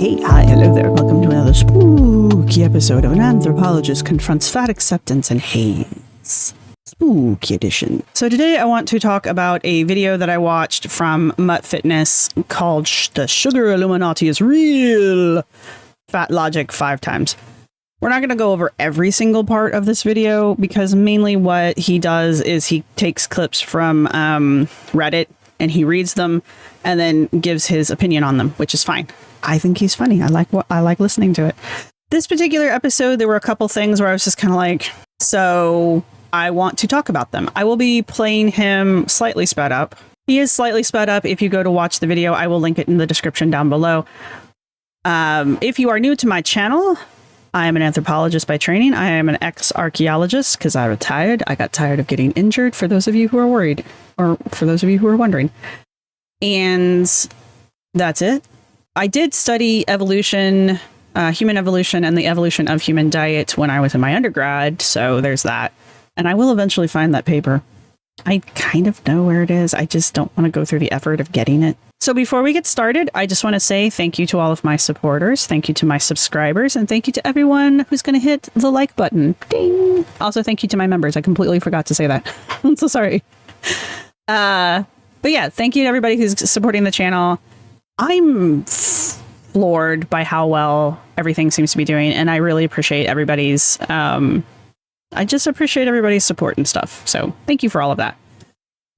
Hey, hi, hello there. Welcome to another spooky episode of An Anthropologist Confronts Fat Acceptance and Haze. Spooky edition. So today I want to talk about a video that I watched from Mutt Fitness called The Sugar Illuminati is Real. Fat Logic 5 times. We're not going to go over every single part of this video because mainly what he does is he takes clips from Reddit and he reads them and then gives his opinion on them, which is fine. I think he's funny. I like listening to it. This particular episode, there were a couple things where I was just kind of like, so I want to talk about them. I will be playing him slightly sped up. He is slightly sped up. If you go to watch the video, I will link it in the description down below. If you are new to my channel, I am an anthropologist by training. I am an ex-archaeologist because I retired. I got tired of getting injured, for those of you who are worried, or for those of you who are wondering. And that's it. I did study evolution, human evolution, and the evolution of human diet when I was in my undergrad, so there's that. And I will eventually find that paper. I kind of know where it is. I just don't want to go through the effort of getting it. So before we get started, I just want to say thank you to all of my supporters, thank you to my subscribers, and thank you to everyone who's going to hit the like button. Ding! Also, thank you to my members. I completely forgot to say that. I'm so sorry. But yeah, thank you to everybody who's supporting the channel. I'm floored by how well everything seems to be doing, and I really appreciate everybody's I just appreciate everybody's support and stuff. So thank you for all of that.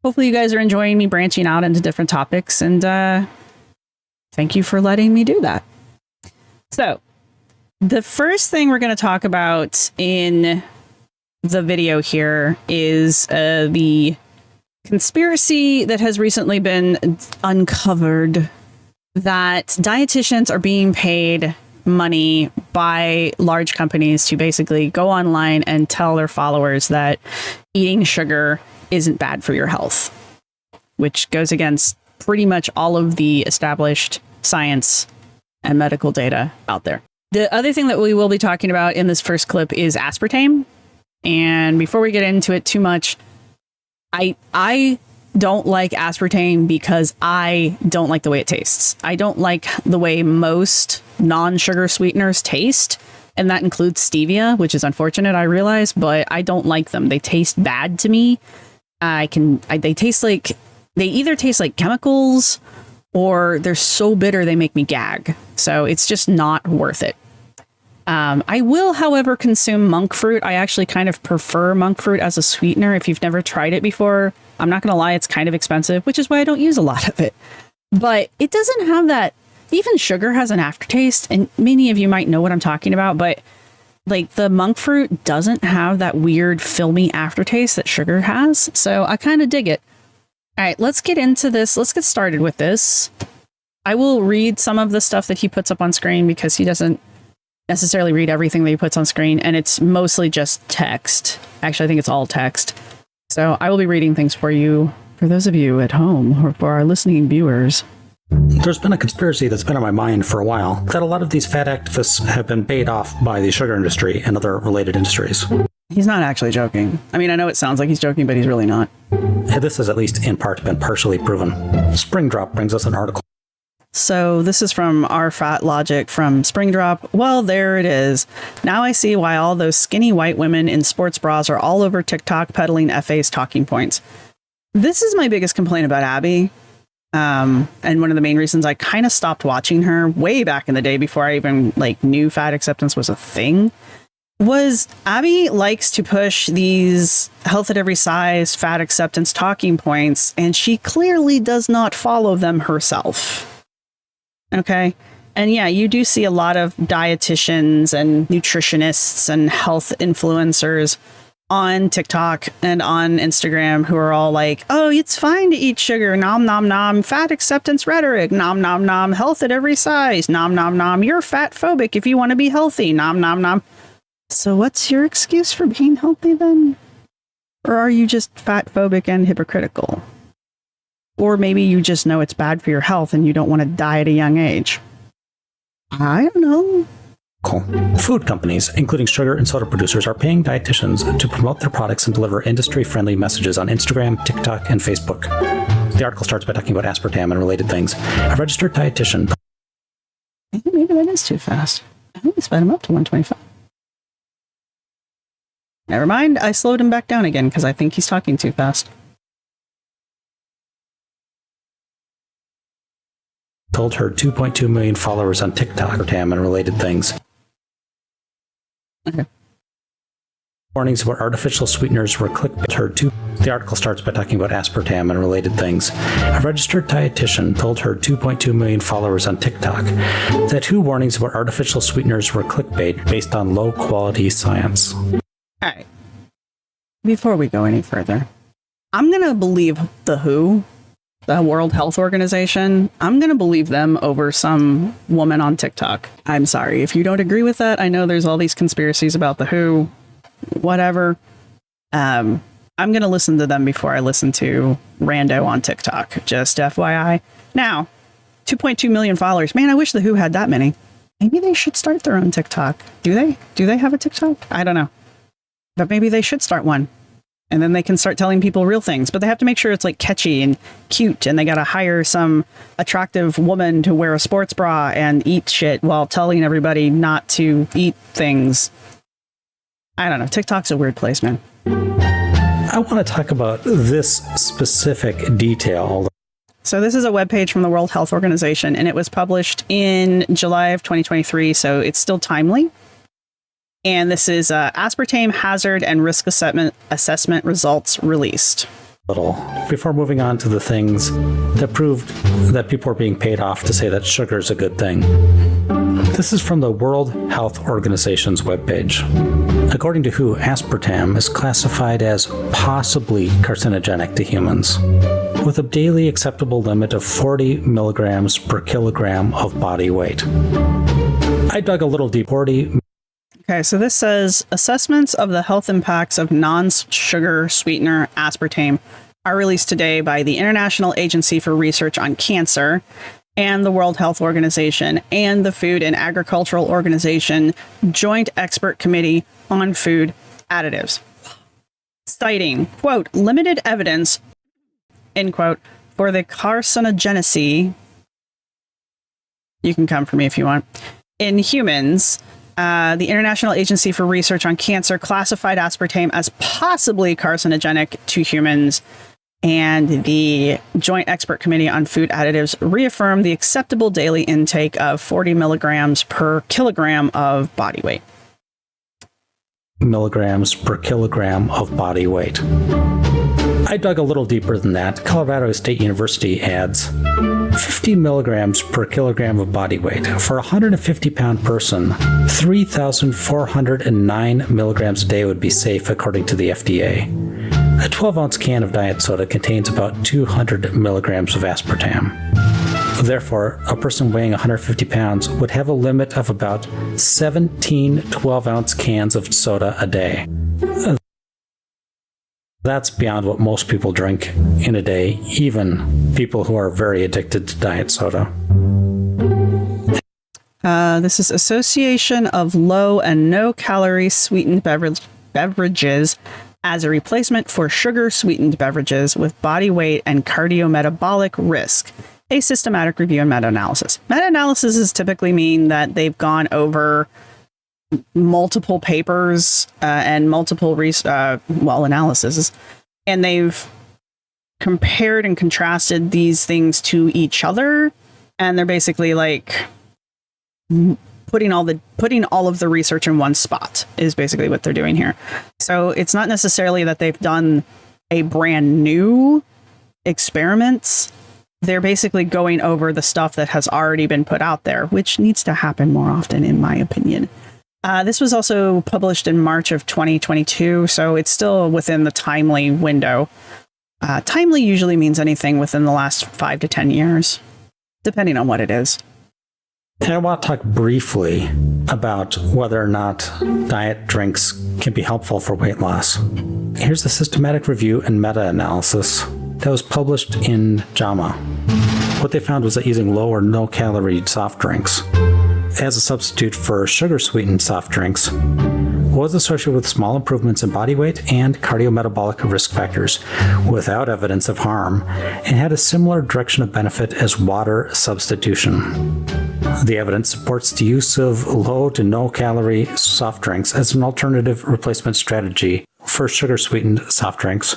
Hopefully you guys are enjoying me branching out into different topics, and thank you for letting me do that. So the first thing we're going to talk about in the video here is the conspiracy that has recently been uncovered that dietitians are being paid money by large companies to basically go online and tell their followers that eating sugar isn't bad for your health, which goes against pretty much all of the established science and medical data out there. The other thing that we will be talking about in this first clip is aspartame. And before we get into it too much, I don't like aspartame because I don't like the way it tastes. I don't like the way most non-sugar sweeteners taste, and that includes stevia, which is unfortunate, I realize, but I don't like them. They taste bad to me. They either taste like chemicals or they're so bitter they make me gag. So it's just not worth it. I will, however, consume monk fruit. I actually kind of prefer monk fruit as a sweetener. If you've never tried it before, I'm not going to lie, it's kind of expensive, which is why I don't use a lot of it. But it doesn't have that. Even sugar has an aftertaste, and many of you might know what I'm talking about, but like the monk fruit doesn't have that weird filmy aftertaste that sugar has. So I kind of dig it. All right, let's get into this. Let's get started with this. I will read some of the stuff that he puts up on screen because he doesn't necessarily read everything that he puts on screen, and it's mostly just text. Actually, I think it's all text. So I will be reading things for you, for those of you at home, or for our listening viewers. There's been a conspiracy that's been on my mind for a while that a lot of these fat activists have been paid off by the sugar industry and other related industries. He's not actually joking. I mean, I know it sounds like he's joking, but he's really not. This has at least in part been partially proven. Spring Drop brings us an article. So this is from our Fat Logic from Spring Drop. Well, there it is. Now I see why all those skinny white women in sports bras are all over TikTok peddling FA's talking points. This is my biggest complaint about Abby. And one of the main reasons I kind of stopped watching her way back in the day before I even knew fat acceptance was a thing was Abby likes to push these health at every size, fat acceptance talking points, and she clearly does not follow them herself. Okay. And yeah, you do see a lot of dietitians and nutritionists and health influencers on TikTok and on Instagram who are all like, oh, it's fine to eat sugar. Nom, nom, nom. Fat acceptance rhetoric. Nom, nom, nom. Health at every size. Nom, nom, nom. You're fat phobic if you want to be healthy. Nom, nom, nom. So what's your excuse for being healthy then? Or are you just fat phobic and hypocritical? Or maybe you just know it's bad for your health and you don't want to die at a young age. I don't know. Cool. Food companies, including sugar and soda producers, are paying dietitians to promote their products and deliver industry-friendly messages on Instagram, TikTok, and Facebook. The article starts by talking about aspartame and related things. A registered dietitian Maybe that is too fast. I think I sped him up to 125. Never mind, I slowed him back down again because I think he's talking too fast. Told her 2.2 million followers on TikTok, Tam, and related things. Okay. Warnings about artificial sweeteners were clickbait. The article starts by talking about aspartame and related things. A registered dietitian told her 2.2 million followers on TikTok that 2 warnings about artificial sweeteners were clickbait based on low-quality science. All right. Before we go any further, I'm going to believe the WHO, the World Health Organization. I'm going to believe them over some woman on TikTok. I'm sorry. If you don't agree with that, I know there's all these conspiracies about the WHO, whatever. I'm going to listen to them before I listen to Rando on TikTok. Just FYI. Now, 2.2 million followers. Man, I wish the WHO had that many. Maybe they should start their own TikTok. Do they? Do they have a TikTok? I don't know. But maybe they should start one. And then they can start telling people real things. But they have to make sure it's like catchy and cute. And they got to hire some attractive woman to wear a sports bra and eat shit while telling everybody not to eat things. I don't know. TikTok's a weird place, man. I want to talk about this specific detail. So this is a webpage from the World Health Organization, and it was published in July of 2023, so it's still timely. And this is aspartame hazard and risk assessment results released. Before moving on to the things that proved that people are being paid off to say that sugar is a good thing. This is from the World Health Organization's webpage. According to WHO, aspartame is classified as possibly carcinogenic to humans, with a daily acceptable limit of 40 milligrams per kilogram of body weight. I dug a little deep. Okay, so this says assessments of the health impacts of non-sugar sweetener aspartame are released today by the International Agency for Research on Cancer and the World Health Organization and the Food and Agricultural Organization Joint Expert Committee on Food Additives, citing, quote, limited evidence, end quote, for the carcinogenicity, you can come for me if you want, in humans. The International Agency for Research on Cancer classified aspartame as possibly carcinogenic to humans, and the Joint Expert Committee on Food Additives reaffirmed the acceptable daily intake of 40 milligrams per kilogram of body weight. Milligrams per kilogram of body weight. I dug a little deeper than that. Colorado State University adds 50 milligrams per kilogram of body weight. For a 150-pound person, 3,409 milligrams a day would be safe, according to the FDA. A 12-ounce can of diet soda contains about 200 milligrams of aspartame. Therefore, a person weighing 150 pounds would have a limit of about 17 12-ounce cans of soda a day. That's beyond what most people drink in a day, even people who are very addicted to diet soda. This is Association of Low and No Calorie Sweetened Beverages as a replacement for sugar-sweetened beverages with body weight and cardiometabolic risk. A systematic review and meta-analysis. Meta-analysis typically mean that they've gone over multiple papers and multiple analyses, and they've compared and contrasted these things to each other, and they're basically like putting all of the research in one spot is basically what they're doing here. So it's not necessarily that they've done a brand new experiments. They're basically going over the stuff that has already been put out there, which needs to happen more often, in my opinion. This was also published in March of 2022, so it's still within the timely window. Timely usually means anything within the last 5 to 10 years, depending on what it is. And I want to talk briefly about whether or not diet drinks can be helpful for weight loss. Here's the systematic review and meta-analysis that was published in JAMA. What they found was that using low or no calorie soft drinks as a substitute for sugar-sweetened soft drinks was associated with small improvements in body weight and cardiometabolic risk factors without evidence of harm, and had a similar direction of benefit as water substitution. The evidence supports the use of low to no calorie soft drinks as an alternative replacement strategy for sugar sweetened soft drinks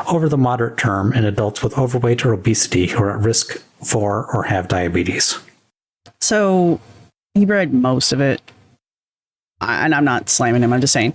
over the moderate term in adults with overweight or obesity who are at risk for or have diabetes. So he read most of it, and I'm not slamming him. I'm just saying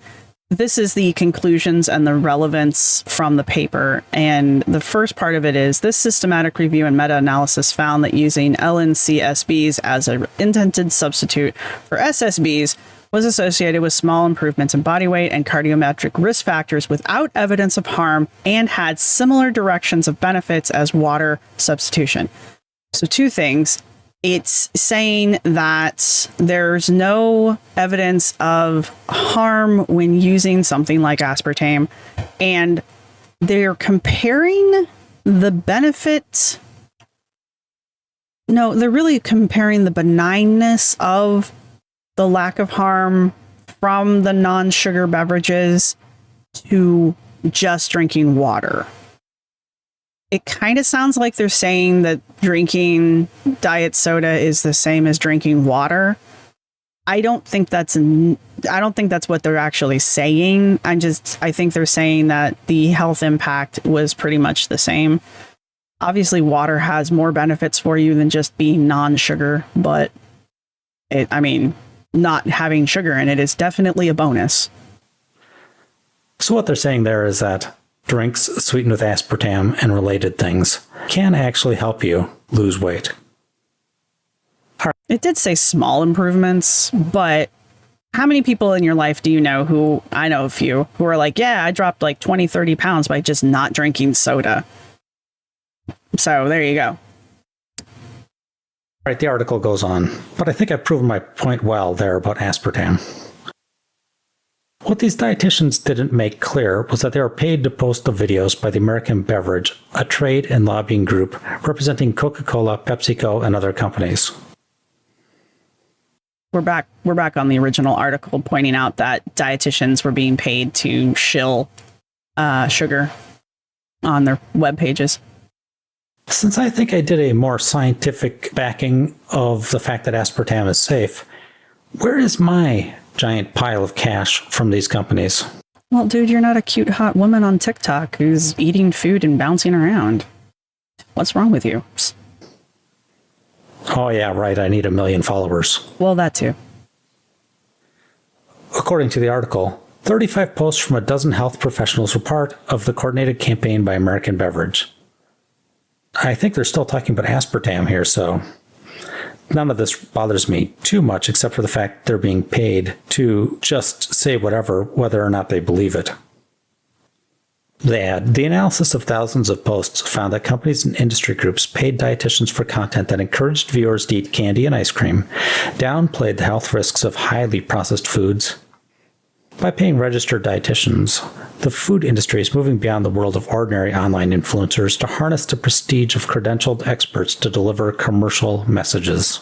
this is the conclusions and the relevance from the paper. And the first part of it is this systematic review and meta-analysis found that using LNCSBs as an intended substitute for SSBs was associated with small improvements in body weight and cardiometric risk factors without evidence of harm and had similar directions of benefits as water substitution. So two things. It's saying that there's no evidence of harm when using something like aspartame, and they're comparing the benefit. No, they're really comparing the benignness of the lack of harm from the non-sugar beverages to just drinking water. It kind of sounds like they're saying that drinking diet soda is the same as drinking water. I don't think that's what they're actually saying. I think they're saying that the health impact was pretty much the same. Obviously, water has more benefits for you than just being non-sugar, but not having sugar in it is definitely a bonus. So what they're saying there is that drinks sweetened with aspartame and related things can actually help you lose weight. It did say small improvements, but how many people in your life do you know who, I know a few, who are like, yeah, I dropped like 20, 30 pounds by just not drinking soda. So there you go. All right, the article goes on, but I think I've proven my point well there about aspartame. What these dietitians didn't make clear was that they were paid to post the videos by the American Beverage, a trade and lobbying group representing Coca-Cola, PepsiCo, and other companies. We're back on the original article pointing out that dietitians were being paid to shill sugar on their web pages. Since I think I did a more scientific backing of the fact that aspartame is safe, where is my giant pile of cash from these companies? Well, dude, you're not a cute, hot woman on TikTok who's eating food and bouncing around. What's wrong with you? Oh, yeah, right. I need 1 million followers. Well, that too. According to the article, 35 posts from a dozen health professionals were part of the coordinated campaign by American Beverage. I think they're still talking about aspartame here, so none of this bothers me too much, except for the fact they're being paid to just say whatever, whether or not they believe it. They add, the analysis of thousands of posts found that companies and industry groups paid dietitians for content that encouraged viewers to eat candy and ice cream, downplayed the health risks of highly processed foods. By paying registered dietitians, the food industry is moving beyond the world of ordinary online influencers to harness the prestige of credentialed experts to deliver commercial messages.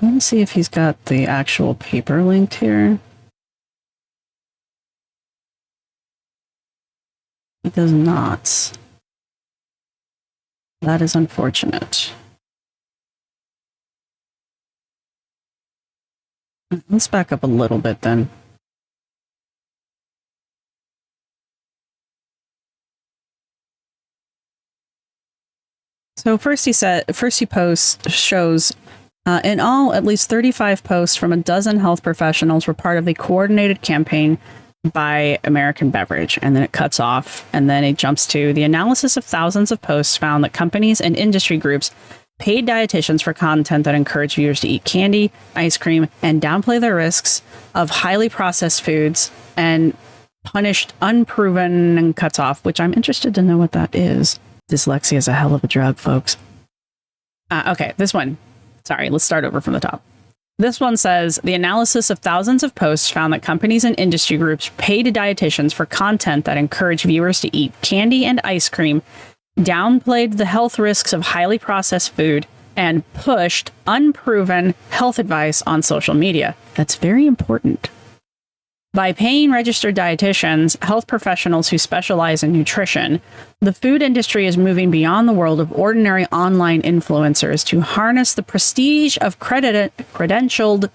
Let me see if he's got the actual paper linked here. He does not. That is unfortunate. Let's back up a little bit then. So first he shows in all, at least 35 posts from a dozen health professionals were part of the coordinated campaign by American Beverage. And then it cuts off, and then it jumps to the analysis of thousands of posts found that companies and industry groups paid dietitians for content that encouraged viewers to eat candy, ice cream, and downplay the risks of highly processed foods and punished unproven, and cuts off, which I'm interested to know what that is. Dyslexia is a hell of a drug, folks. Okay, this one. Sorry, let's start over from the top. This one says, the analysis of thousands of posts found that companies and industry groups paid dietitians for content that encouraged viewers to eat candy and ice cream, downplayed the health risks of highly processed food, and pushed unproven health advice on social media. That's very important. By paying registered dietitians, health professionals who specialize in nutrition, the food industry is moving beyond the world of ordinary online influencers to harness the prestige of credentialed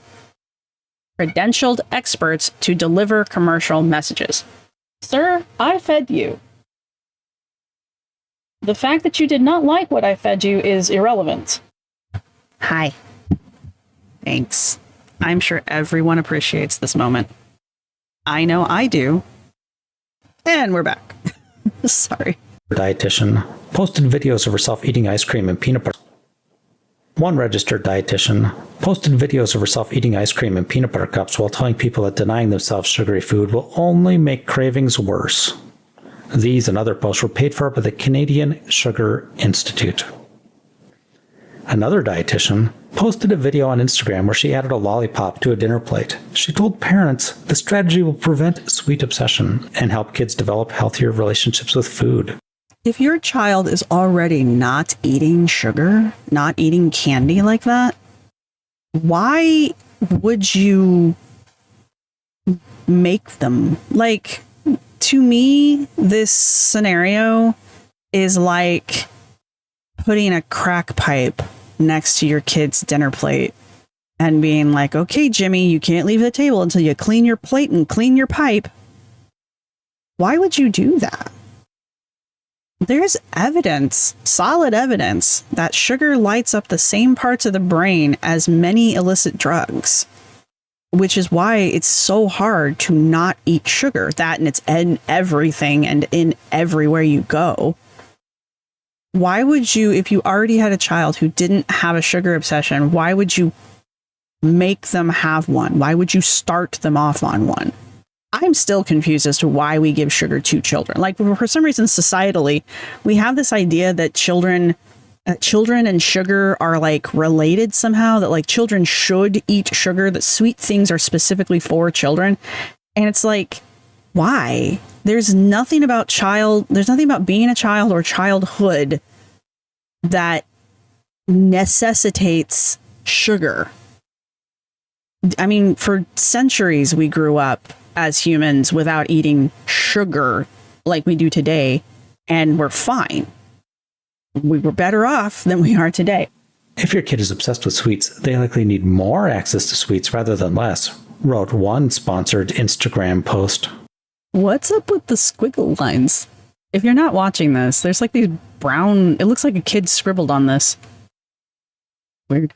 experts to deliver commercial messages. Sir, I fed you. The fact that you did not like what I fed you is irrelevant. Hi. Thanks. I'm sure everyone appreciates this moment. I know I do. And we're back. Sorry. Dietitian posted videos of herself eating ice cream and peanut butter. One registered dietitian posted videos of herself eating ice cream and peanut butter cups while telling people that denying themselves sugary food will only make cravings worse. These and other posts were paid for by the Canadian Sugar Institute. Another dietitian posted a video on Instagram where she added a lollipop to a dinner plate. She told parents the strategy will prevent sweet obsession and help kids develop healthier relationships with food. If your child is already not eating sugar, not eating candy like that, why would you make them? Like, to me, this scenario is like putting a crack pipe next to your kid's dinner plate and being like, okay, Jimmy, you can't leave the table until you clean your plate and clean your pipe. Why would you do that? There's evidence, solid evidence, that sugar lights up the same parts of the brain as many illicit drugs, which is why it's so hard to not eat sugar. That, and it's in everything and in everywhere you go. Why would you, if you already had a child who didn't have a sugar obsession, why would you make them have one? Why would you start them off on one? I'm still confused as to why we give sugar to children. Like, for some reason, societally, we have this idea that children and sugar are like related somehow, that like children should eat sugar, that sweet things are specifically for children. And it's like, why? There's nothing about being a child or childhood that necessitates sugar. I mean, for centuries we grew up as humans without eating sugar like we do today, and we're fine. We were better off than we are today. If your kid is obsessed with sweets, they likely need more access to sweets rather than less, wrote one sponsored Instagram post. What's up with the squiggle lines? If you're not watching this, there's like these brown, it looks like a kid scribbled on this. Weird.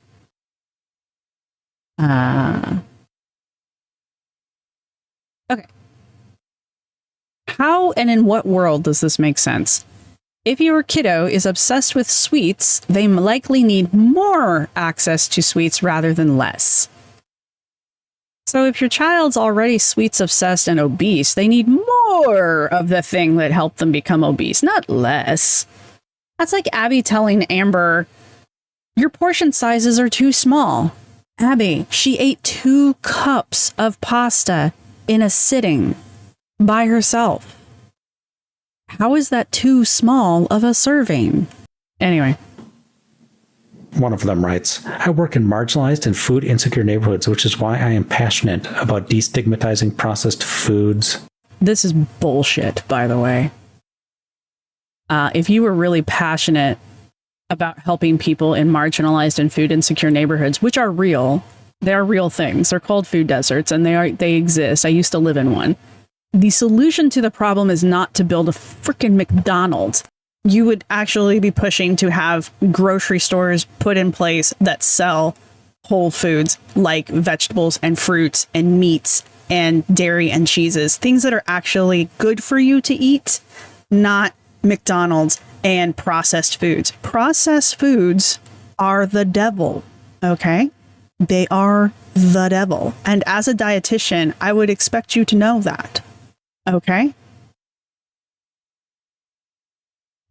Okay. How and in what world does this make sense? If your kiddo is obsessed with sweets, they likely need more access to sweets rather than less. So if your child's already sweets obsessed and obese, they need more of the thing that helped them become obese, not less. That's like Abby telling Amber, your portion sizes are too small. Abby, she ate 2 cups of pasta in a sitting by herself. How is that too small of a serving? Anyway. One of them writes, I work in marginalized and food insecure neighborhoods, which is why I am passionate about destigmatizing processed foods. This is bullshit, by the way. If you were really passionate about helping people in marginalized and food insecure neighborhoods, which are real, they are real things. They're called food deserts, and they exist. I used to live in one. The solution to the problem is not to build a freaking McDonald's. You would actually be pushing to have grocery stores put in place that sell whole foods like vegetables and fruits and meats and dairy and cheeses, things that are actually good for you to eat, not McDonald's and processed foods. Processed foods are the devil, okay? They are the devil. And as a dietitian, I would expect you to know that, okay?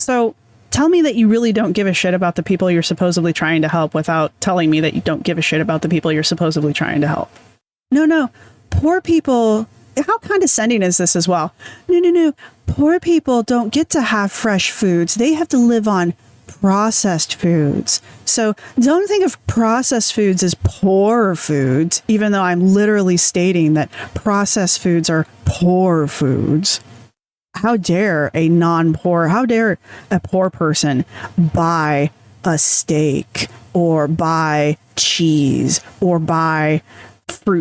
So tell me that you really don't give a shit about the people you're supposedly trying to help without telling me that you don't give a shit about the people you're supposedly trying to help. No. Poor people, how condescending is this as well? No. Poor people don't get to have fresh foods. They have to live on processed foods. So don't think of processed foods as poor foods, even though I'm literally stating that processed foods are poor foods. How dare how dare a poor person buy a steak or buy cheese or buy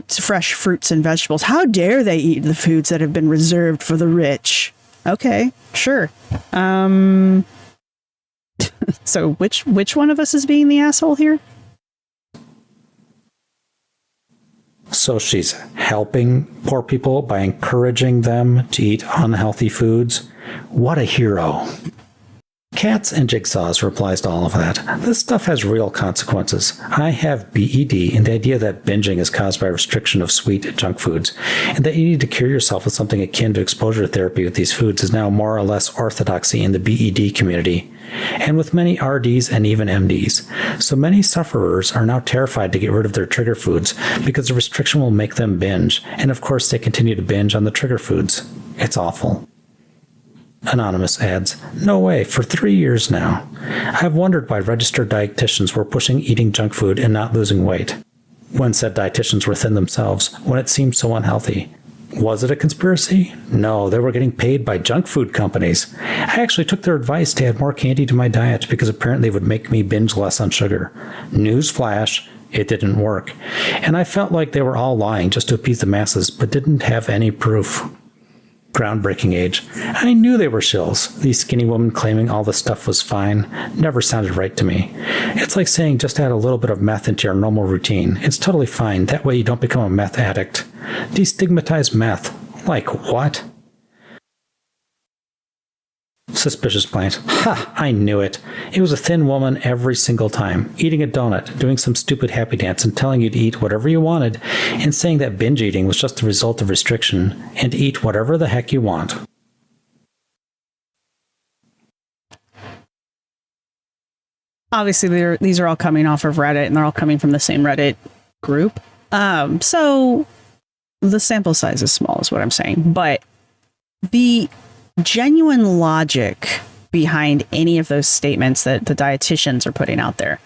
fresh fruits and vegetables? How dare they eat the foods that have been reserved for the rich? Okay, sure. So which one of us is being the asshole here? So she's helping poor people by encouraging them to eat unhealthy foods. What a hero. Cats and jigsaws replies to all of that. This stuff has real consequences. I have BED, and the idea that binging is caused by restriction of sweet junk foods, and that you need to cure yourself with something akin to exposure therapy with these foods is now more or less orthodoxy in the BED community, and with many RDs and even MDs. So many sufferers are now terrified to get rid of their trigger foods because the restriction will make them binge, and of course they continue to binge on the trigger foods. It's awful. Anonymous adds, no way, for 3 years now. I've wondered why registered dietitians were pushing eating junk food and not losing weight, when said dietitians were thin themselves, when it seemed so unhealthy. Was it a conspiracy? No, they were getting paid by junk food companies. I actually took their advice to add more candy to my diet because apparently it would make me binge less on sugar. Newsflash, it didn't work. And I felt like they were all lying just to appease the masses, but didn't have any proof. Groundbreaking age. I knew they were shills. These skinny women claiming all the stuff was fine never sounded right to me. It's like saying just add a little bit of meth into your normal routine. It's totally fine. That way you don't become a meth addict. Destigmatize meth. Like what? Suspicious plant. Ha! I knew it. It was a thin woman every single time, eating a donut, doing some stupid happy dance, and telling you to eat whatever you wanted, and saying that binge eating was just the result of restriction, and to eat whatever the heck you want. Obviously, these are all coming off of Reddit, and they're all coming from the same Reddit group. So the sample size is small, is what I'm saying. But the genuine logic behind any of those statements that the dietitians are putting out there.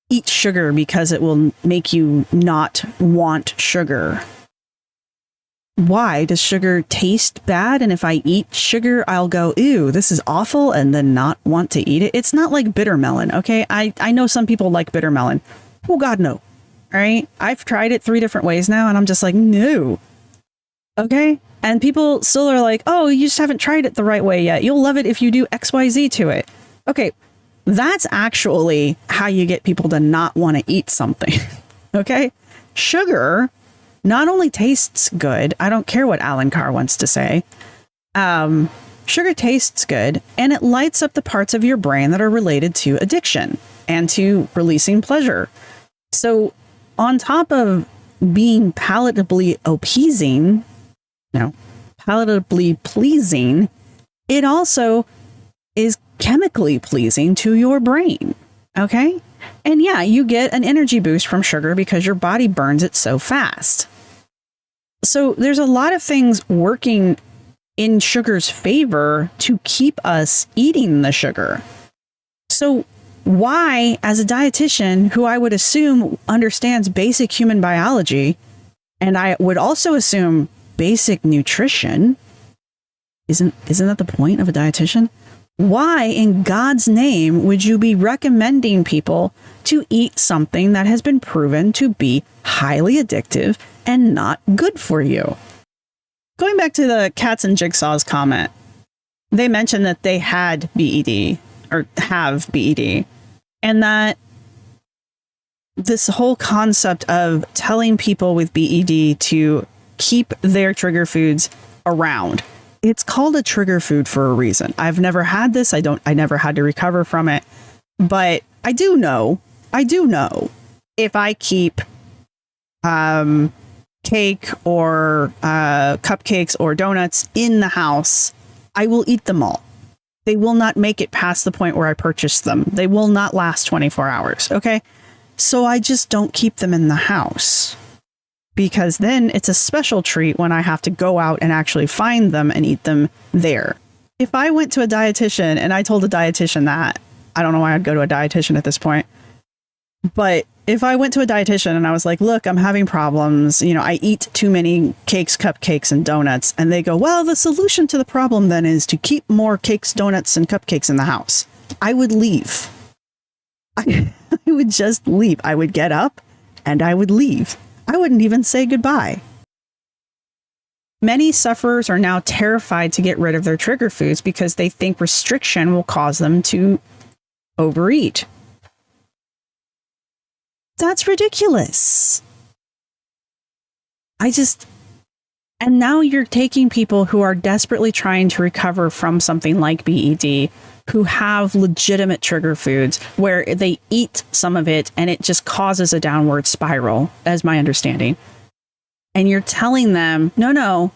Eat sugar because it will make you not want sugar. Why? Does sugar taste bad? And if I eat sugar, I'll go, ew, this is awful, and then not want to eat it. It's not like bitter melon, okay? I know some people like bitter melon. Oh, God, no. All right? I've tried it 3 different ways now, and I'm just like, no. Okay? And people still are like, oh, you just haven't tried it the right way yet. You'll love it if you do XYZ to it. Okay, that's actually how you get people to not want to eat something. Okay? Sugar not only tastes good, I don't care what Alan Carr wants to say. Sugar tastes good, and it lights up the parts of your brain that are related to addiction and to releasing pleasure. So on top of being palatably appeasing, palatably pleasing, it also is chemically pleasing to your brain. Okay? And yeah, you get an energy boost from sugar because your body burns it so fast. So there's a lot of things working in sugar's favor to keep us eating the sugar. So why, as a dietitian who I would assume understands basic human biology, and I would also assume basic nutrition, isn't that the point of a dietitian? Why in God's name would you be recommending people to eat something that has been proven to be highly addictive and not good for you? Going back to the cats and jigsaws comment, they mentioned that they had BED or have BED, and that this whole concept of telling people with BED to keep their trigger foods around. It's called a trigger food for a reason. I've never had this. I never had to recover from it. But I do know if I keep cake or cupcakes or donuts in the house, I will eat them all. They will not make it past the point where I purchased them. They will not last 24 hours. Okay. So I just don't keep them in the house, because then it's a special treat when I have to go out and actually find them and eat them there. If I went to a dietitian and I told a dietitian that, I don't know why I'd go to a dietitian at this point. But if I went to a dietitian and I was like, look, I'm having problems, I eat too many cakes, cupcakes, and donuts. And they go, well, the solution to the problem then is to keep more cakes, donuts, and cupcakes in the house. I would leave. I would just leave. I would get up and I would leave. I wouldn't even say goodbye. Many sufferers are now terrified to get rid of their trigger foods because they think restriction will cause them to overeat. That's ridiculous. And now you're taking people who are desperately trying to recover from something like BED, who have legitimate trigger foods where they eat some of it and it just causes a downward spiral, as my understanding. And you're telling them, no,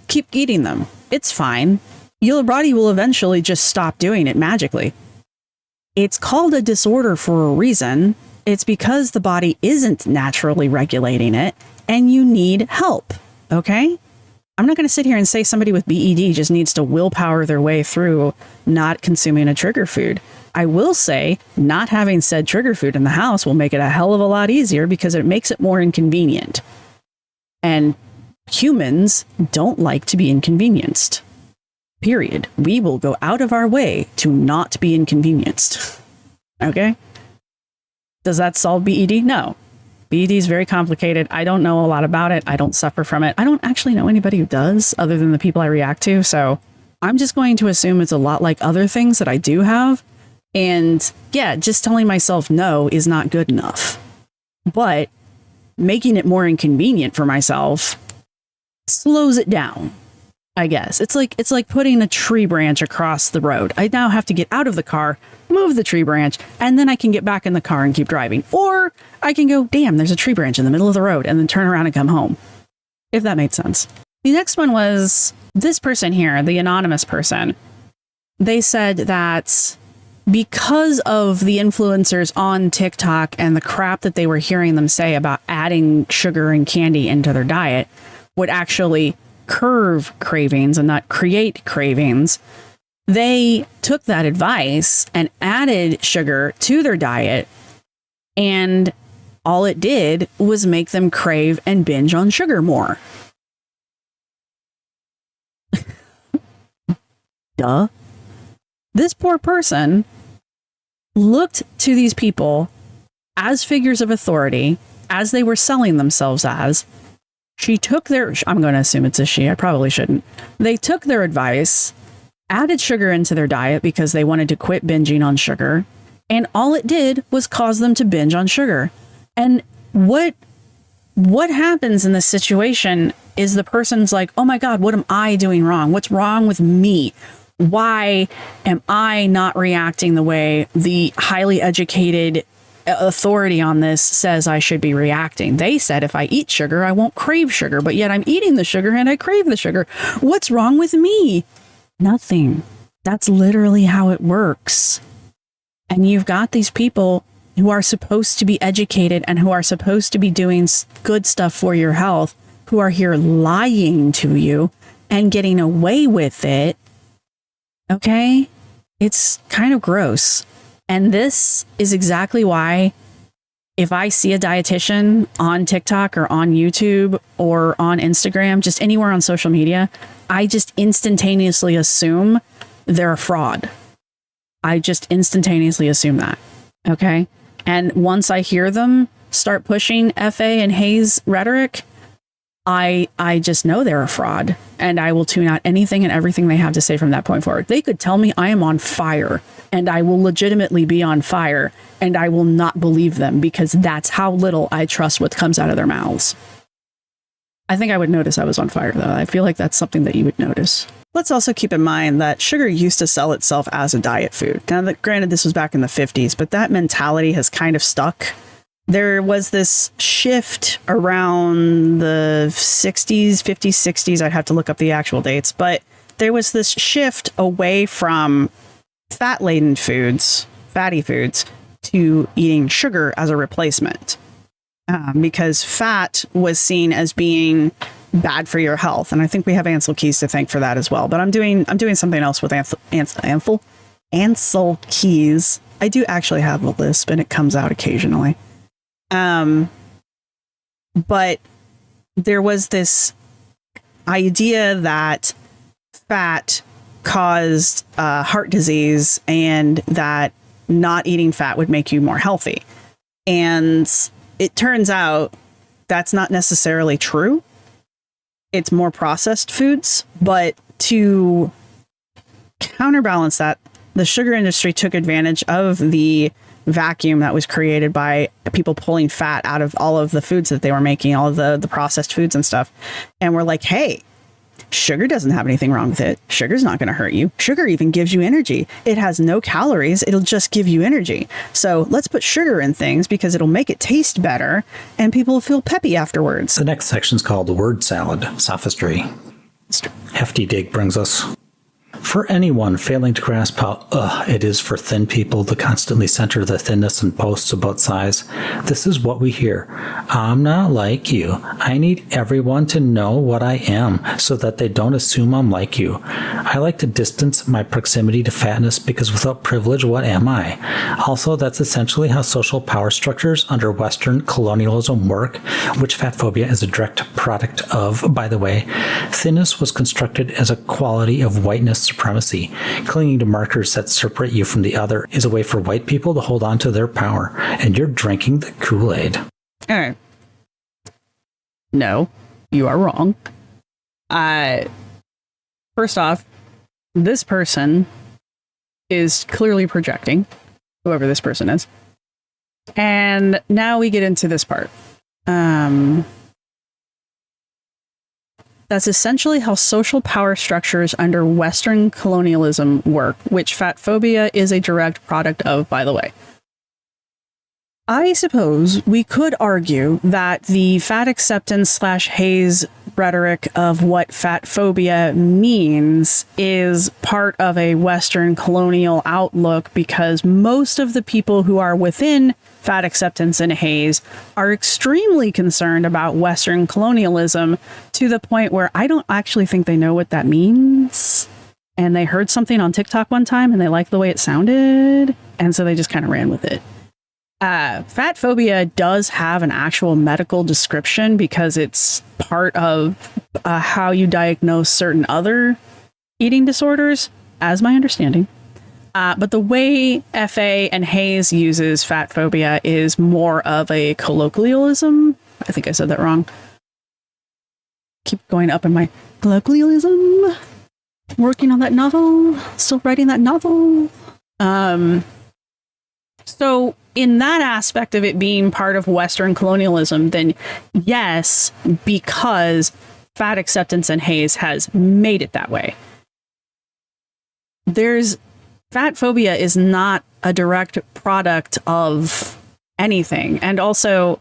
keep eating them. It's fine. Your body will eventually just stop doing it magically. It's called a disorder for a reason. It's because the body isn't naturally regulating it and you need help. Okay? I'm not going to sit here and say somebody with BED just needs to willpower their way through not consuming a trigger food. I will say not having said trigger food in the house will make it a hell of a lot easier because it makes it more inconvenient. And humans don't like to be inconvenienced. Period. We will go out of our way to not be inconvenienced. Okay? Does that solve BED? No. BED is very complicated. I don't know a lot about it. I don't suffer from it. I don't actually know anybody who does other than the people I react to. So I'm just going to assume it's a lot like other things that I do have. And yeah, just telling myself no is not good enough. But making it more inconvenient for myself slows it down, I guess. It's like putting a tree branch across the road. I now have to get out of the car, move the tree branch, and then I can get back in the car and keep driving. Or I can go, damn, there's a tree branch in the middle of the road, and then turn around and come home. If that made sense. The next one was this person here, the anonymous person. They said that because of the influencers on TikTok and the crap that they were hearing them say about adding sugar and candy into their diet would actually curve cravings and not create cravings, they took that advice and added sugar to their diet, and all it did was make them crave and binge on sugar more. Duh. This poor person looked to these people as figures of authority, as they were selling themselves as. She took their, I'm going to assume it's a she, I probably shouldn't. They took their advice, added sugar into their diet because they wanted to quit binging on sugar, and all it did was cause them to binge on sugar. And what happens in this situation is the person's like, oh my God, what am I doing wrong? What's wrong with me? Why am I not reacting the way the highly educated authority on this says I should be reacting? They said if I eat sugar, I won't crave sugar, but yet I'm eating the sugar and I crave the sugar. What's wrong with me? Nothing. That's literally how it works. And you've got these people who are supposed to be educated and who are supposed to be doing good stuff for your health, who are here lying to you and getting away with it. Okay? It's kind of gross. And this is exactly why if I see a dietitian on TikTok or on YouTube or on Instagram, just anywhere on social media, I just instantaneously assume they're a fraud. I just instantaneously assume that. Okay? And once I hear them start pushing FA and Hayes rhetoric, I just know they're a fraud, and I will tune out anything and everything they have to say from that point forward. They could tell me I am on fire, and I will legitimately be on fire, and I will not believe them because that's how little I trust what comes out of their mouths. I think I would notice I was on fire, though. I feel like that's something that you would notice. Let's also keep in mind that sugar used to sell itself as a diet food. Now, granted, this was back in the 50s, but that mentality has kind of stuck. There was this shift around the 60s, 50s, 60s. I'd have to look up the actual dates, but there was this shift away from fat-laden foods, fatty foods, to eating sugar as a replacement. Because fat was seen as being bad for your health. And I think we have Ansel Keys to thank for that as well. But I'm doing something else with Ansel. Ansel Keys. I do actually have a lisp, and it comes out occasionally. But there was this idea that fat caused heart disease and that not eating fat would make you more healthy. And it turns out that's not necessarily true. It's more processed foods. But to counterbalance that, the sugar industry took advantage of the vacuum that was created by people pulling fat out of all of the foods that they were making, all of the processed foods and stuff. And we're like, hey, sugar doesn't have anything wrong with it. Sugar's not going to hurt you. Sugar even gives you energy. It has no calories. It'll just give you energy. So let's put sugar in things because it'll make it taste better and people will feel peppy afterwards. The next section is called word salad, sophistry. Hefty Dig brings us. For anyone failing to grasp how it is for thin people to constantly center their thinness in posts about size, this is what we hear. I'm not like you. I need everyone to know what I am so that they don't assume I'm like you. I like to distance my proximity to fatness because without privilege, what am I? Also, that's essentially how social power structures under Western colonialism work, which fat phobia is a direct product of. By the way, thinness was constructed as a quality of whiteness supremacy. Clinging to markers that separate you from the other is a way for white people to hold on to their power, and you're drinking the Kool-Aid. All right. No, you are wrong. First off, this person is clearly projecting, whoever this person is. And now we get into this part. That's essentially how social power structures under Western colonialism work, which fat phobia is a direct product of, by the way. I suppose we could argue that the fat acceptance / haze rhetoric of what fat phobia means is part of a Western colonial outlook because most of the people who are within fat acceptance and haze are extremely concerned about Western colonialism to the point where I don't actually think they know what that means. And they heard something on TikTok one time and they liked the way it sounded. And so they just kind of ran with it. Fat phobia does have an actual medical description because it's part of how you diagnose certain other eating disorders, as my understanding. But the way FA and Hayes uses fat phobia is more of a colloquialism. I think I said that wrong. Keep going up in my colloquialism. Working on that novel. Still writing that novel. So in that aspect of it being part of Western colonialism, then yes, because fat acceptance and Hayes has made it that way. Fat phobia is not a direct product of anything. And also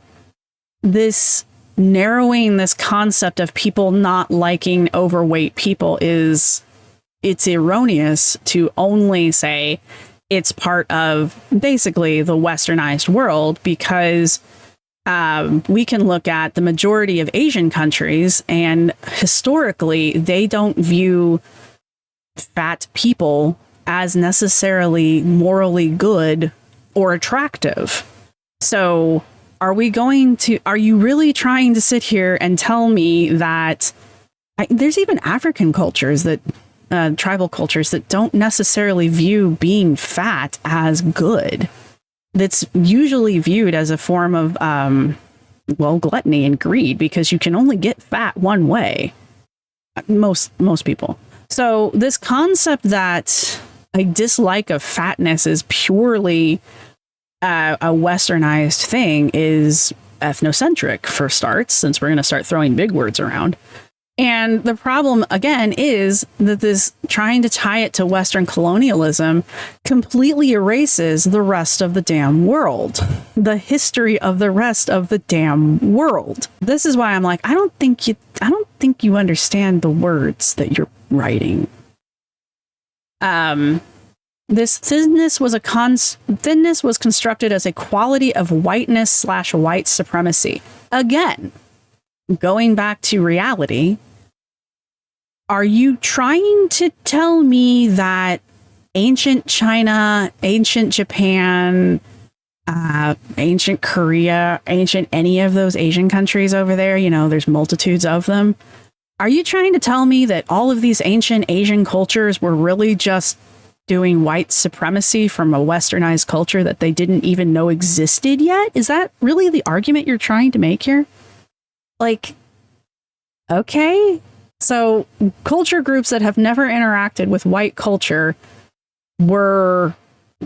this narrowing this concept of people not liking overweight people it's erroneous to only say it's part of basically the westernized world because we can look at the majority of Asian countries and historically they don't view fat people as necessarily morally good or attractive. So are you really trying to sit here and tell me that there's even African cultures that tribal cultures that don't necessarily view being fat as good. That's usually viewed as a form of, gluttony and greed because you can only get fat one way. Most people. So this concept that a dislike of fatness is purely a westernized thing is ethnocentric for starts, since we're going to start throwing big words around. And the problem, again, is that this trying to tie it to Western colonialism completely erases the rest of the damn world, the history of the rest of the damn world. This is why I'm like, I don't think you understand the words that you're writing. This thinness was constructed as a quality of whiteness / white supremacy. Again, going back to reality, are you trying to tell me that ancient China, ancient Japan, ancient Korea, ancient any of those Asian countries over there, you know, there's multitudes of them. Are you trying to tell me that all of these ancient Asian cultures were really just doing white supremacy from a westernized culture that they didn't even know existed yet? Is that really the argument you're trying to make here? Like, okay. So culture groups that have never interacted with white culture were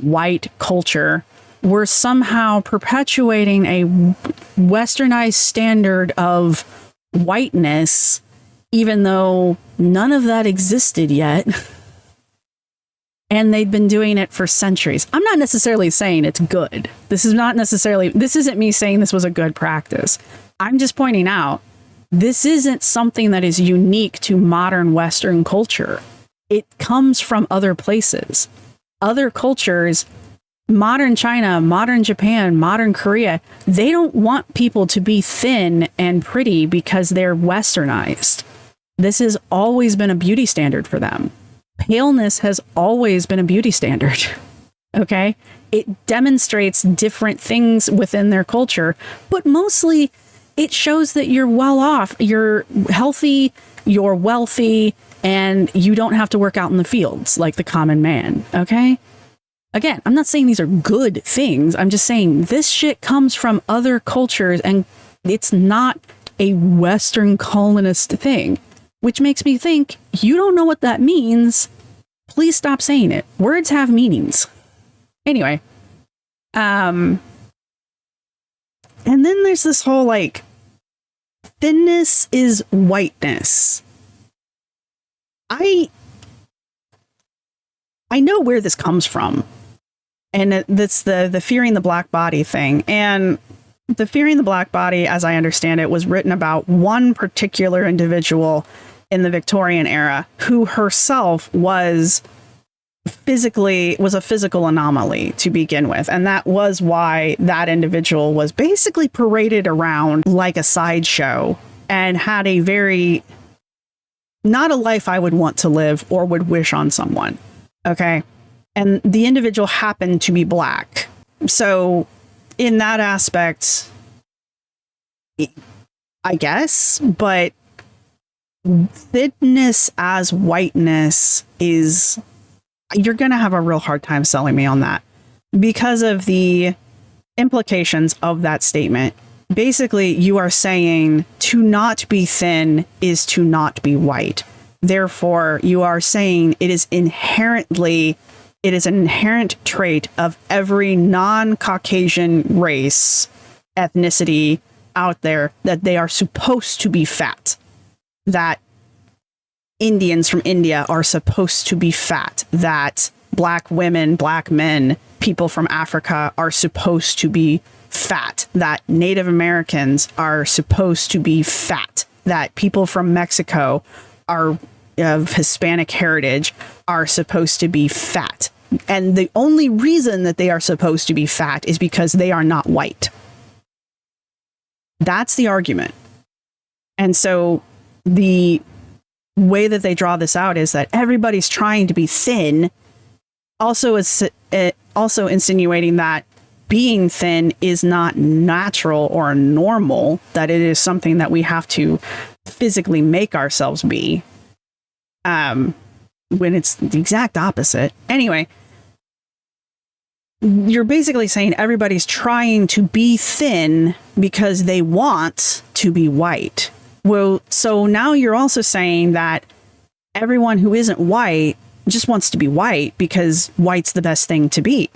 white culture. We're somehow perpetuating a westernized standard of whiteness, even though none of that existed yet. And they'd been doing it for centuries. I'm not necessarily saying it's good. This isn't me saying this was a good practice. I'm just pointing out, this isn't something that is unique to modern Western culture. It comes from other places. Other cultures, modern China, modern Japan, modern Korea, they don't want people to be thin and pretty because they're westernized. This has always been a beauty standard for them. Paleness has always been a beauty standard. Okay? It demonstrates different things within their culture, but mostly it shows that you're well off, you're healthy, you're wealthy, and you don't have to work out in the fields like the common man. Okay? Again, I'm not saying these are good things. I'm just saying this shit comes from other cultures and it's not a Western colonist thing, which makes me think you don't know what that means. Please stop saying it. Words have meanings. Anyway, and then there's this whole like, thinness is whiteness. I know where this comes from. And that's the fearing the black body thing. And the fearing the black body, as I understand it, was written about one particular individual in the Victorian era who herself was a physical anomaly to begin with. And that was why that individual was basically paraded around like a sideshow and had a very, not a life I would want to live or would wish on someone. Okay. And the individual happened to be black. So in that aspect, I guess, but thinness as whiteness is, you're going to have a real hard time selling me on that because of the implications of that statement. Basically, you are saying to not be thin is to not be white. Therefore, you are saying it is an inherent trait of every non-Caucasian race, ethnicity out there that they are supposed to be fat. That Indians from India are supposed to be fat. That black women, black men, people from Africa are supposed to be fat. That Native Americans are supposed to be fat. That people from Mexico are of Hispanic heritage are supposed to be fat. And the only reason that they are supposed to be fat is because they are not white. That's the argument. And so the way that they draw this out is that everybody's trying to be thin, also insinuating that being thin is not natural or normal, that it is something that we have to physically make ourselves be, when it's the exact opposite. Anyway, you're basically saying everybody's trying to be thin because they want to be white. Well, so now you're also saying that everyone who isn't white just wants to be white because white's the best thing to be.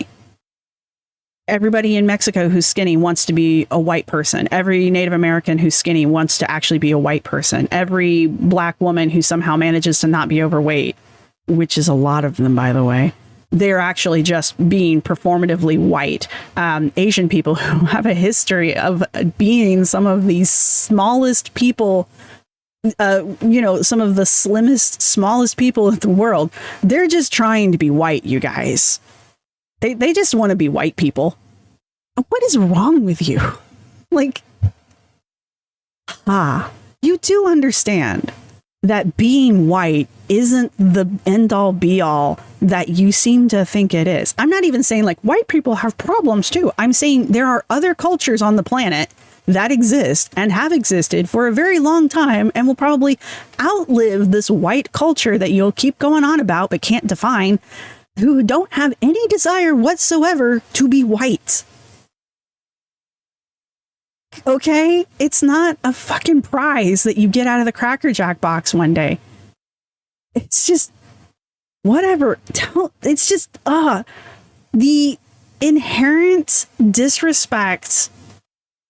Everybody in Mexico who's skinny wants to be a white person. Every Native American who's skinny wants to actually be a white person. Every black woman who somehow manages to not be overweight, which is a lot of them, by the way, they're actually just being performatively white. Asian people who have a history of being some of the smallest people, some of the slimmest, smallest people in the world, they're just trying to be white, you guys. They just want to be white people. What is wrong with you? Like, you do understand that being white isn't the end all be all that you seem to think it is. I'm not even saying like white people have problems too. I'm saying there are other cultures on the planet that exist and have existed for a very long time and will probably outlive this white culture that you'll keep going on about but can't define, who don't have any desire whatsoever to be white. Okay? It's not a fucking prize that you get out of the Cracker Jack box one day. It's just whatever. It's just the inherent disrespect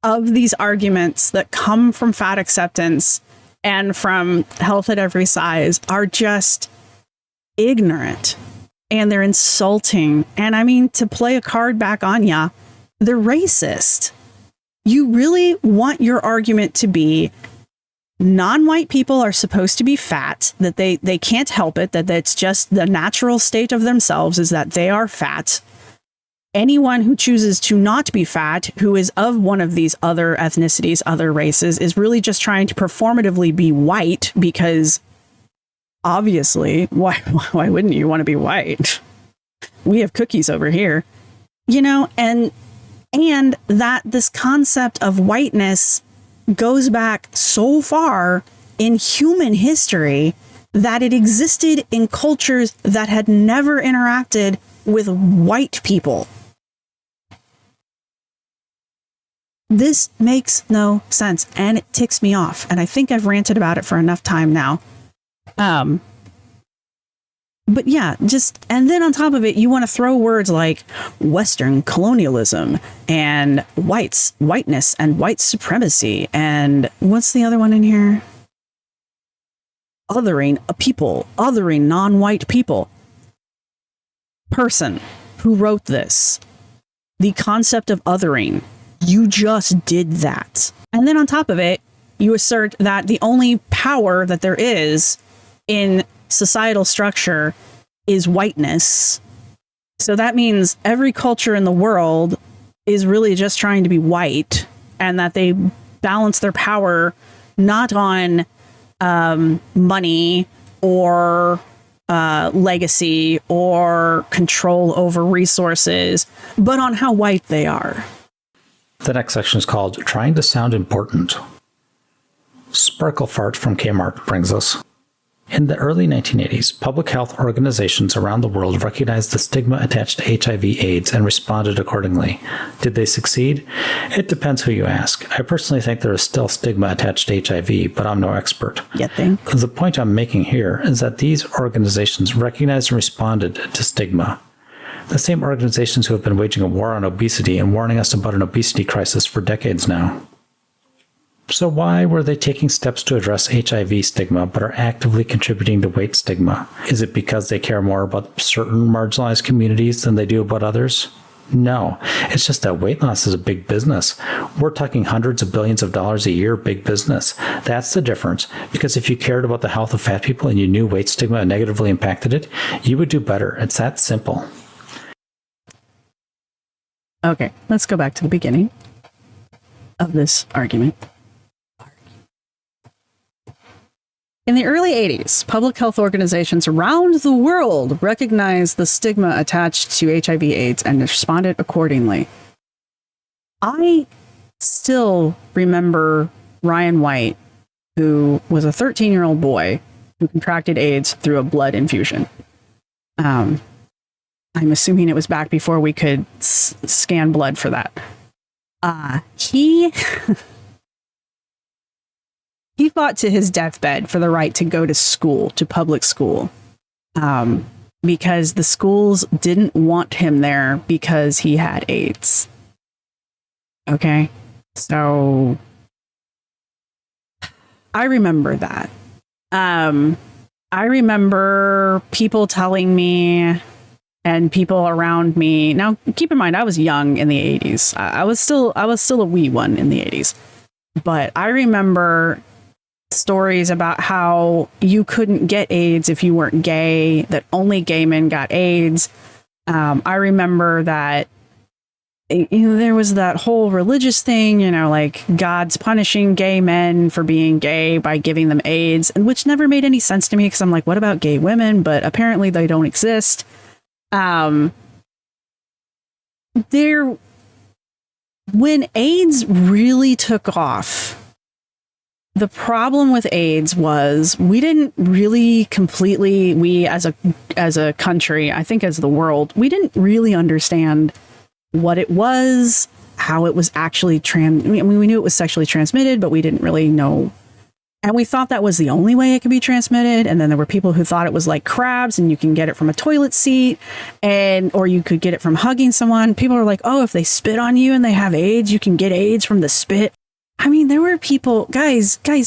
of these arguments that come from fat acceptance and from health at every size are just ignorant, and they're insulting. And I mean, to play a card back on ya, they're racist. You really want your argument to be non-white people are supposed to be fat, that they can't help it, that it's just the natural state of themselves is that they are fat. Anyone who chooses to not be fat, who is of one of these other ethnicities, other races, is really just trying to performatively be white because obviously, why wouldn't you want to be white? We have cookies over here, you know, and that this concept of whiteness goes back so far in human history that it existed in cultures that had never interacted with white people. This makes no sense, and it ticks me off, and I think I've ranted about it for enough time now. But yeah, and then on top of it, you want to throw words like Western colonialism and whiteness and white supremacy. And what's the other one in here? Othering a people, othering non-white people. Person who wrote this, the concept of othering, you just did that. And then on top of it, you assert that the only power that there is in societal structure is whiteness. So that means every culture in the world is really just trying to be white, and that they balance their power not on money or legacy or control over resources, but on how white they are. The next section is called Trying to Sound Important. Sparkle Fart from Kmart brings us. In the early 1980s, public health organizations around the world recognized the stigma attached to HIV/AIDS and responded accordingly. Did they succeed? It depends who you ask. I personally think there is still stigma attached to HIV, but I'm no expert. The point I'm making here is that these organizations recognized and responded to stigma. The same organizations who have been waging a war on obesity and warning us about an obesity crisis for decades now. So why were they taking steps to address HIV stigma but are actively contributing to weight stigma? Is it because they care more about certain marginalized communities than they do about others? No, it's just that weight loss is a big business. We're talking hundreds of billions of dollars a year, big business. That's the difference, because if you cared about the health of fat people and you knew weight stigma negatively impacted it, you would do better. It's that simple. Okay, let's go back to the beginning of this argument. In the early 80s, public health organizations around the world recognized the stigma attached to HIV/AIDS and responded accordingly. I still remember Ryan White, who was a 13-year-old boy who contracted AIDS through a blood infusion. I'm assuming it was back before we could scan blood for that. He fought to his deathbed for the right to go to school, to public school, because the schools didn't want him there because he had AIDS. Okay? So I remember that. I remember people telling me and people around me. Now, keep in mind, I was young in the 80s. I was still a wee one in the 80s. But I remember stories about how you couldn't get AIDS if you weren't gay, that only gay men got AIDS. I remember that there was that whole religious thing, like God's punishing gay men for being gay by giving them AIDS, and which never made any sense to me because I'm like, what about gay women? But apparently they don't exist. When AIDS really took off, the problem with AIDS was we didn't really completely, we as a country, I think as the world, we didn't really understand what it was, how it was actually we knew it was sexually transmitted, but we didn't really know. And we thought that was the only way it could be transmitted. And then there were people who thought it was like crabs and you can get it from a toilet seat or you could get it from hugging someone. People are like, oh, if they spit on you and they have AIDS, you can get AIDS from the spit. I mean, there were people, guys, there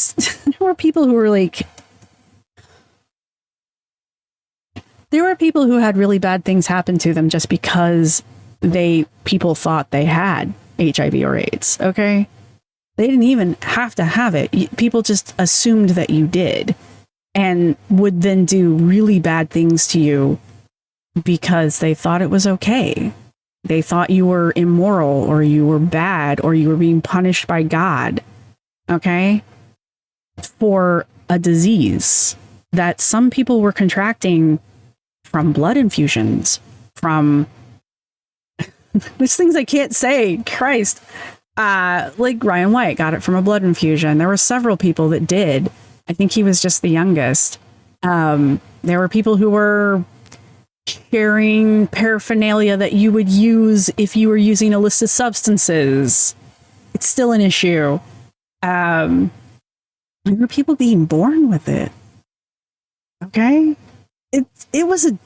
were people who were like, there were people who had really bad things happen to them just because people thought they had HIV or AIDS. Okay. They didn't even have to have it. People just assumed that you did and would then do really bad things to you because they thought it was okay. They thought you were immoral or you were bad or you were being punished by God. Okay. For a disease that some people were contracting from blood infusions, from there's things I can't say. Christ. Like Ryan White got it from a blood infusion. There were several people that did. I think he was just the youngest. There were people who were sharing paraphernalia that you would use if you were using illicit substances. It's still an issue. There were people being born with it. Okay? It was a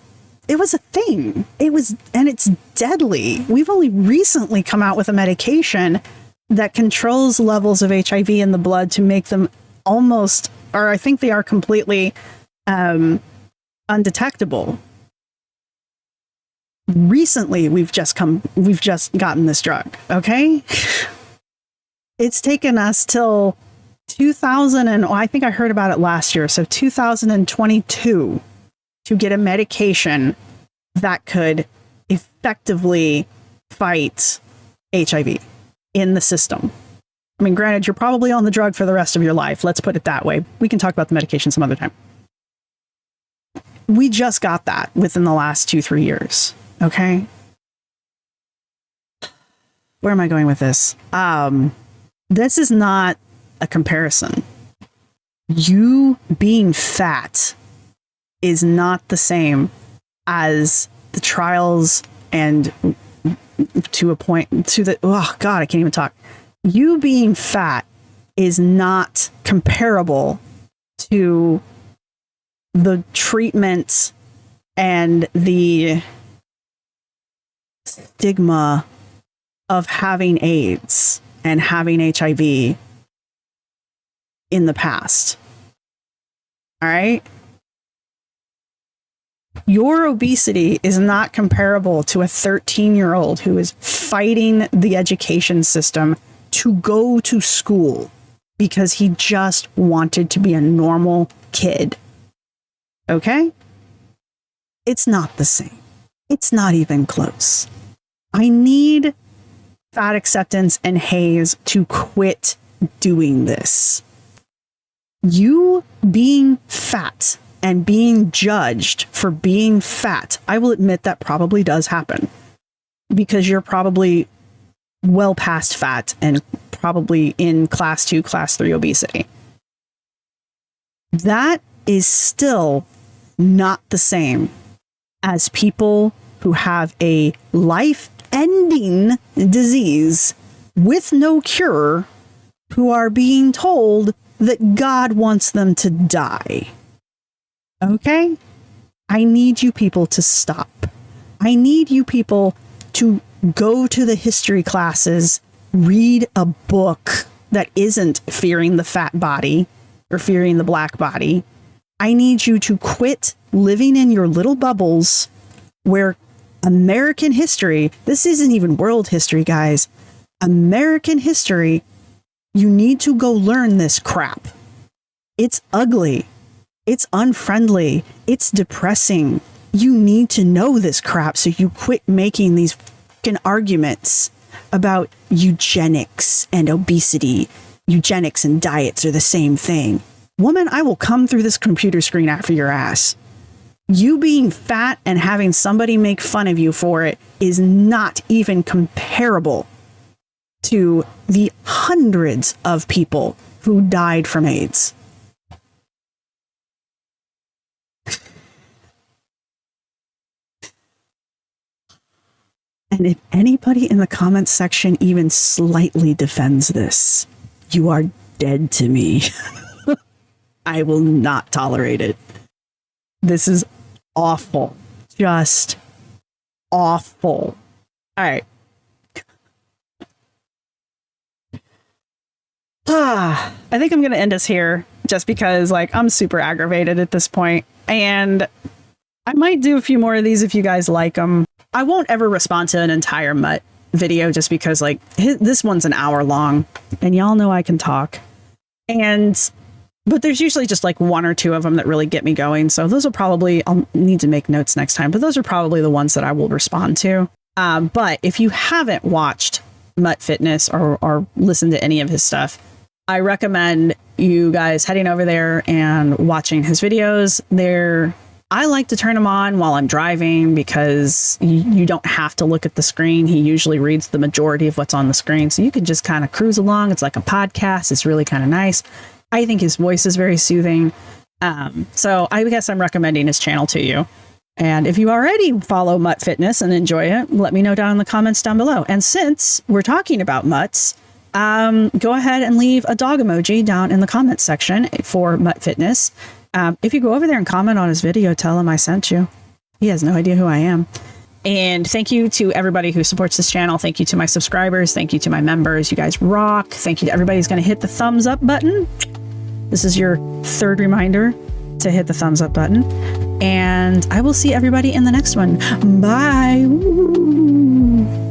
thing. And it's deadly. We've only recently come out with a medication that controls levels of HIV in the blood to make them almost, or I think they are completely undetectable. Recently, we've just gotten this drug. Okay. It's taken us till 2000 and I think I heard about it last year. So 2022 to get a medication that could effectively fight HIV in the system. I mean, granted, you're probably on the drug for the rest of your life. Let's put it that way. We can talk about the medication some other time. We just got that within the last 2-3 years. Okay. Where am I going with this? This is not a comparison. You being fat is not the same as the trials and to a point to the, oh God, I can't even talk. You being fat is not comparable to the treatment and the stigma of having AIDS and having HIV in the past. All right. Your obesity is not comparable to a 13-year-old who is fighting the education system to go to school because he just wanted to be a normal kid. Okay? It's not the same. It's not even close. I need fat acceptance and Hayes to quit doing this. You being fat and being judged for being fat, I will admit that probably does happen because you're probably well past fat and probably in class 2, class 3 obesity. That is still not the same as people who have a life-ending disease with no cure who are being told that God wants them to die. Okay? I need you people to stop. I need you people to go to the history classes, read a book that isn't fearing the fat body or fearing the black body. I need you to quit living in your little bubbles where American history, this isn't even world history, guys. American history, you need to go learn this crap. It's ugly. It's unfriendly. It's depressing. You need to know this crap so you quit making these fucking arguments about eugenics and obesity. Eugenics and diets are the same thing. Woman, I will come through this computer screen after your ass. You being fat and having somebody make fun of you for it is not even comparable to the hundreds of people who died from AIDS. And if anybody in the comments section even slightly defends this, you are dead to me. I will not tolerate it. This is awful. Just awful. All right. I think I'm going to end us here just because, like, I'm super aggravated at this point. And I might do a few more of these if you guys like them. I won't ever respond to an entire Mutt video just because, like, this one's an hour long and y'all know I can talk. But there's usually just like one or two of them that really get me going. So those are probably, I'll need to make notes next time, but those are probably the ones that I will respond to. But if you haven't watched Mutt Fitness or listened to any of his stuff, I recommend you guys heading over there and watching his videos. I like to turn them on while I'm driving because you don't have to look at the screen. He usually reads the majority of what's on the screen. So you can just kind of cruise along. It's like a podcast. It's really kind of nice. I think his voice is very soothing. So I guess I'm recommending his channel to you. And if you already follow Mutt Fitness and enjoy it, let me know down in the comments down below. And since we're talking about Mutts, go ahead and leave a dog emoji down in the comments section for Mutt Fitness. If you go over there and comment on his video, tell him I sent you. He has no idea who I am. And thank you to everybody who supports this channel. Thank you to my subscribers. Thank you to my members. You guys rock. Thank you to everybody who's going to hit the thumbs up button. This is your third reminder to hit the thumbs up button. And I will see everybody in the next one. Bye. Ooh.